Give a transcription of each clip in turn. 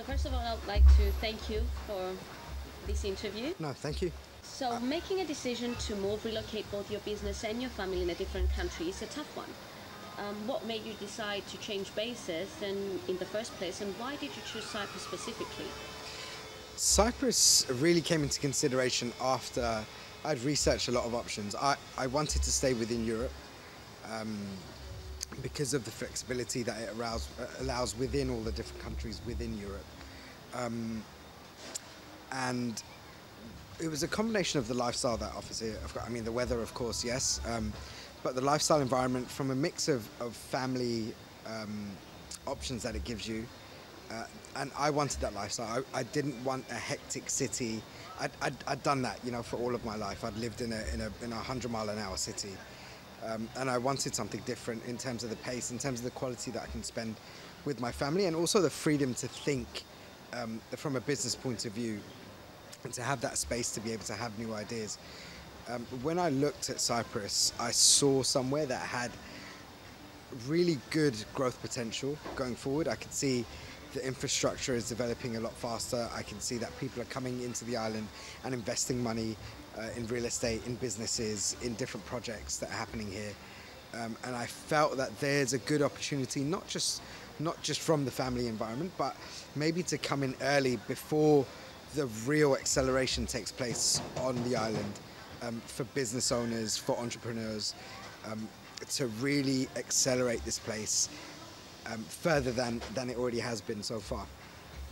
So first of all, I'd like to thank you for this interview. No, thank you. So making a decision to move, relocate both your business and your family in a different country is a tough one. What made you decide to change bases and in the first place, and why did you choose Cyprus specifically? Cyprus really came into consideration after I'd researched a lot of options. I wanted to stay within Europe because of the flexibility that it allows within all the different countries within Europe. And it was a combination of the lifestyle that offers here. I mean, the weather, of course, yes, but the lifestyle environment from a mix of family options that it gives you. And I wanted that lifestyle. I didn't want a hectic city. I'd done that, you know, for all of my life. I'd lived in a 100-mile-an-hour city. And I wanted something different in terms of the pace, in terms of the quality that I can spend with my family, and also the freedom to think from a business point of view, and to have that space to be able to have new ideas. When I looked at Cyprus, I saw somewhere that had really good growth potential going forward. I could see the infrastructure is developing a lot faster. I can see that people are coming into the island and investing money in real estate, in businesses, in different projects that are happening here. And I felt that there's a good opportunity, not just from the family environment, but maybe to come in early before the real acceleration takes place on the island, for business owners, for entrepreneurs, to really accelerate this place further than it already has been so far.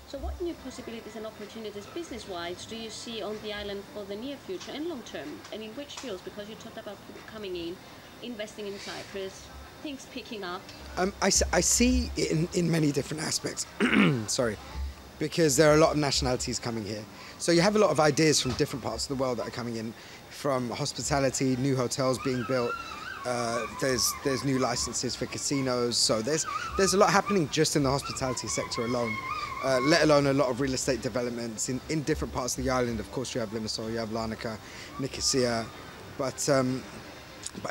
So what new possibilities and opportunities business-wise do you see on the island for the near future and long term? And in which fields? Because you talked about people coming in, investing in Cyprus, things picking up. I see it in many different aspects. Sorry. Because there are a lot of nationalities coming here. So you have a lot of ideas from different parts of the world that are coming in, from hospitality, new hotels being built. There's new licenses for casinos. So there's a lot happening just in the hospitality sector alone, let alone a lot of real estate developments in different parts of the island. Of course, you have Limassol, you have Larnaca, Nicosia, but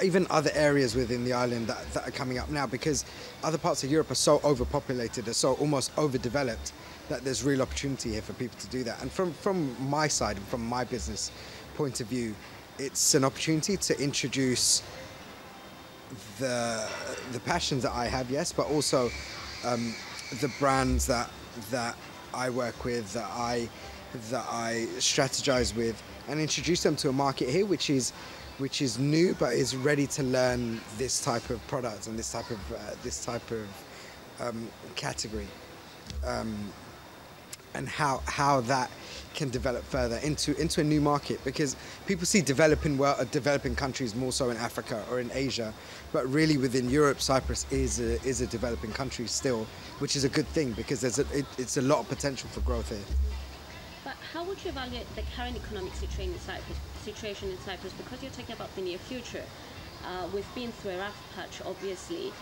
even other areas within the island that are coming up now, because other parts of Europe are so overpopulated, are so almost overdeveloped, that there's real opportunity here for people to do that. And from my side and from my business point of view, it's an opportunity to introduce the passions that I have, yes, but also the brands that I work with, that I strategize with, and introduce them to a market here which is new but is ready to learn this type of product and this type of category. And how that can develop further into a new market, because people see developing countries more so in Africa or in Asia, but really within Europe, Cyprus is a developing country still, which is a good thing, because it's a lot of potential for growth here. But how would you evaluate the current economic situation in Cyprus? Because you're talking about the near future. We've been through a rough patch, obviously.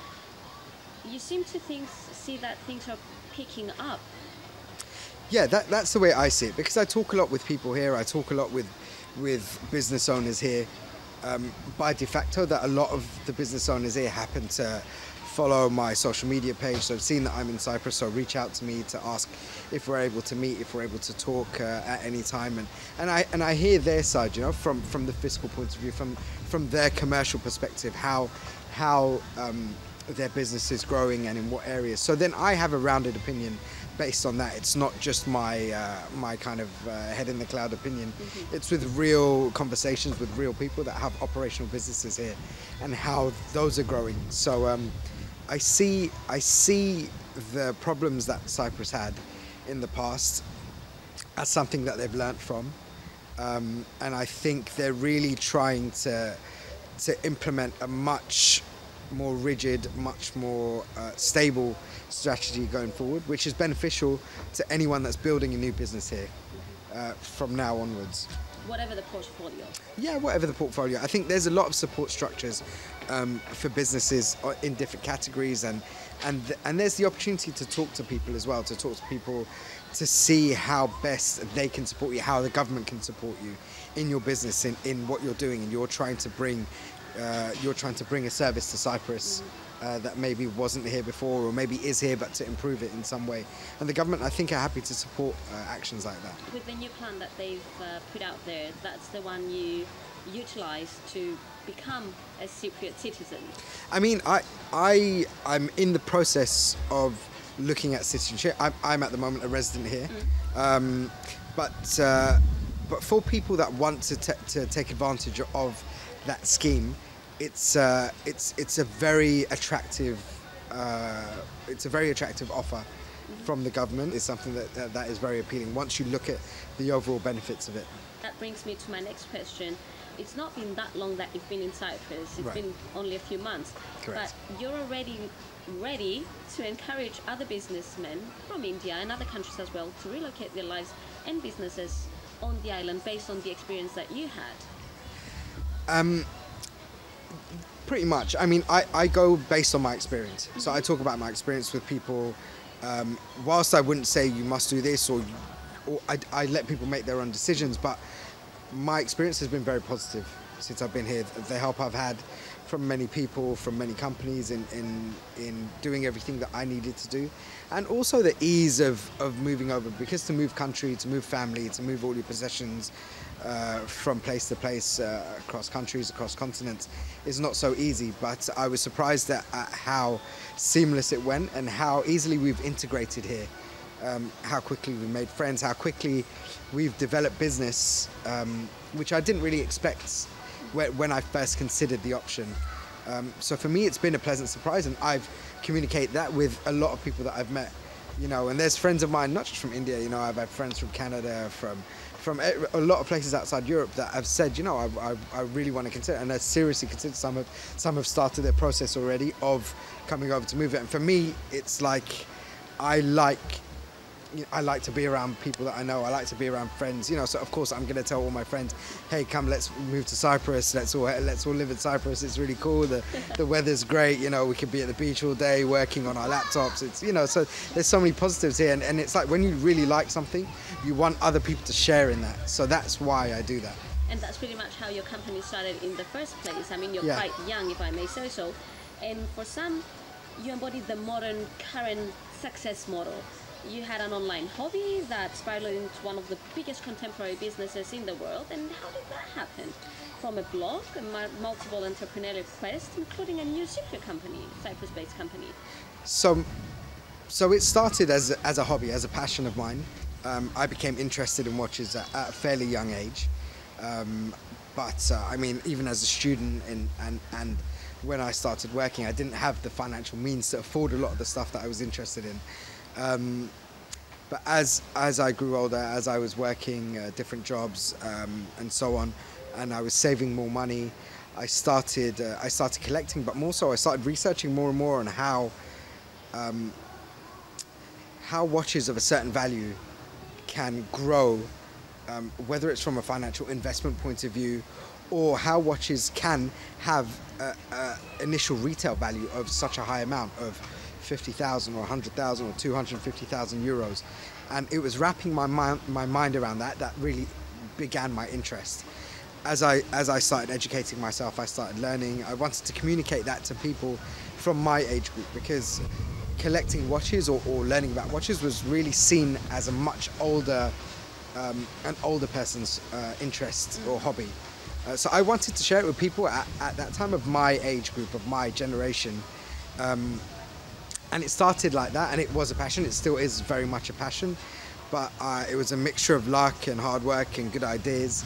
You seem to see that things are picking up. Yeah, that's the way I see it, because I talk a lot with people here. I talk a lot with business owners here. By de facto, that a lot of the business owners here happen to follow my social media page, so I've seen that I'm in Cyprus, so reach out to me to ask if we're able to meet, if we're able to talk at any time, and I hear their side, you know, from the fiscal point of view, from their commercial perspective, how their business is growing and in what areas. So then I have a rounded opinion based on that. It's not just my kind of head in the cloud opinion. Mm-hmm. It's with real conversations with real people that have operational businesses here, and how those are growing. So I see the problems that Cyprus had in the past as something that they've learnt from, and I think they're really trying to implement a much more rigid, much more stable strategy going forward, which is beneficial to anyone that's building a new business here from now onwards. Whatever the portfolio. Yeah, whatever the portfolio. I think there's a lot of support structures for businesses in different categories, and there's the opportunity to talk to people as well, to see how best they can support you, how the government can support you in your business, in what you're doing, and you're trying to bring a service to Cyprus that maybe wasn't here before, or maybe is here, but to improve it in some way. And the government, I think, are happy to support actions like that. With the new plan that they've put out there, that's the one you utilize to become a Cypriot citizen. I mean, I'm in the process of looking at citizenship. I'm at the moment a resident here, but for people that want to take advantage of that scheme, it's a very attractive offer from the government. It's something that is very appealing once you look at the overall benefits of it. That brings me to my next question. It's not been that long that you've been in Cyprus. It's Right. been only a few months. Correct. But you're already ready to encourage other businessmen from India and other countries as well to relocate their lives and businesses on the island based on the experience that you had. Pretty much. I mean, I go based on my experience. So I talk about my experience with people. Whilst I wouldn't say you must do this, or I let people make their own decisions, but my experience has been very positive since I've been here. The help I've had from many people, from many companies in doing everything that I needed to do. And also the ease of moving over, because to move country, to move family, to move all your possessions from place to place, across countries, across continents, is not so easy. But I was surprised at how seamless it went and how easily we've integrated here. How quickly we made friends, how quickly we've developed business, which I didn't really expect when I first considered the option. So for me, it's been a pleasant surprise, and I've communicated that with a lot of people that I've met, you know, and there's friends of mine, not just from India, you know, I've had friends from Canada, from a lot of places outside Europe that have said, you know, I really want to consider, and I seriously consider. Some have started their process already of coming over to move it. And for me, it's like, I like to be around people that I know. I like to be around friends, you know. So of course I'm going to tell all my friends, hey, come, let's move to Cyprus. Let's all live in Cyprus. It's really cool. The weather's great. You know, we could be at the beach all day working on our laptops. It's, you know, so there's so many positives here. And it's like when you really like something, you want other people to share in that. So that's why I do that. And that's pretty much how your company started in the first place. I mean, you're Yeah. quite young, if I may say so. And for some, you embodied the modern current success model. You had an online hobby that spiraled into one of the biggest contemporary businesses in the world. And how did that happen? From a blog, a multiple entrepreneurial quest, including a new Cypriot company, Cyprus-based company. So it started as a hobby, as a passion of mine. I became interested in watches at a fairly young age. But I mean, even as a student and when I started working, I didn't have the financial means to afford a lot of the stuff that I was interested in. But as I grew older, as I was working different jobs and so on, and I was saving more money, I started collecting, but more so I started researching more and more on how watches of a certain value can grow, whether it's from a financial investment point of view, or how watches can have initial retail value of such a high amount of 50,000 or 100,000 or 250,000 euros. And it was wrapping my mind around that really began my interest. As I started educating myself, I started learning. I wanted to communicate that to people from my age group, because collecting watches or learning about watches was really seen as a much older, an older person's interest or hobby. So I wanted to share it with people at that time of my age group, of my generation. And it started like that, and it was a passion. It still is very much a passion, but it was a mixture of luck and hard work and good ideas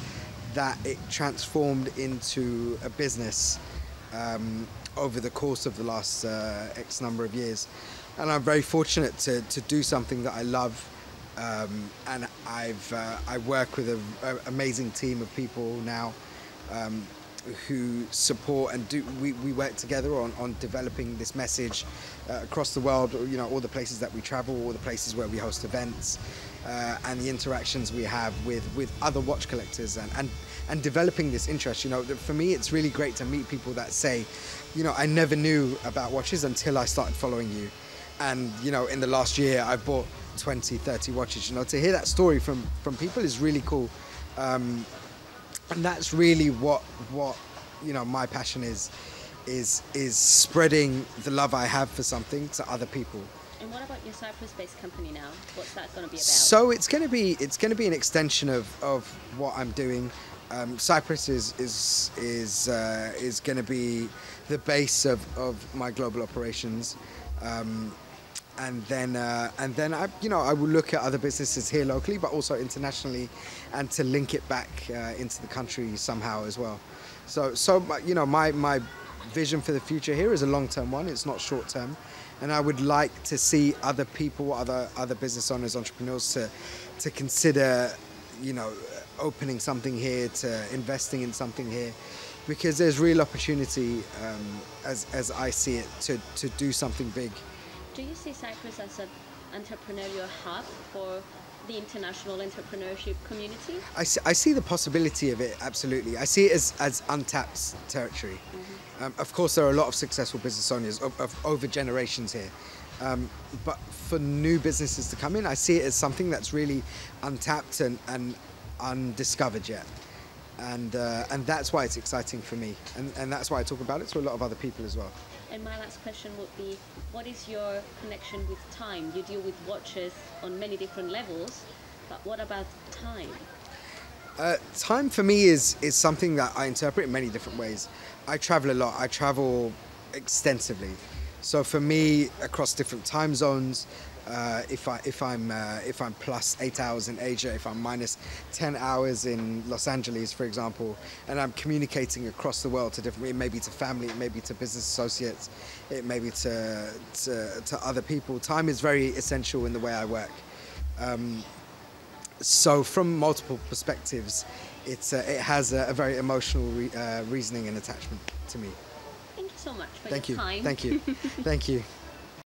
that it transformed into a business over the course of the last X number of years. And I'm very fortunate to do something that I love, and I work with an amazing team of people now who support and we work together on developing this message across the world, you know, all the places that we travel, all the places where we host events, and the interactions we have with other watch collectors, and developing this interest. You know, for me it's really great to meet people that say, you know, I never knew about watches until I started following you, and you know, in the last year I've bought 20, 30 watches. You know, to hear that story from people is really cool. And that's really what you know my passion is is spreading the love I have for something to other people. And what about your Cyprus-based company now? What's that going to be about? So it's going to be an extension of what I'm doing. Cyprus is going to be the base of my global operations, and then I will look at other businesses here locally, but also internationally, and to link it back into the country somehow as well. So my vision for the future here is a long-term one. It's not short-term. And I would like to see other people, other business owners, entrepreneurs to consider, opening something here, to investing in something here, because there's real opportunity, as I see it, to do something big. Do you see Cyprus as an entrepreneurial hub for the international entrepreneurship community? I see the possibility of it, absolutely. I see it as untapped territory. Of course, there are a lot of successful business owners over generations here. But for new businesses to come in, I see it as something that's really untapped and undiscovered yet. And that's why it's exciting for me. And that's why I talk about it to a lot of other people as well. And my last question would be, what is your connection with time? You deal with watches on many different levels, but what about time? Time for me is something that I interpret in many different ways. I travel a lot. I travel extensively. So for me, across different time zones, if I'm plus 8 hours in Asia, if I'm minus 10 hours in Los Angeles, for example, and I'm communicating across the world to different, it may be to family, it may be to business associates, it may be to other people. Time is very essential in the way I work. So from multiple perspectives, it has a very emotional reasoning and attachment to me. Thank you so much for your time. Thank you. Thank you.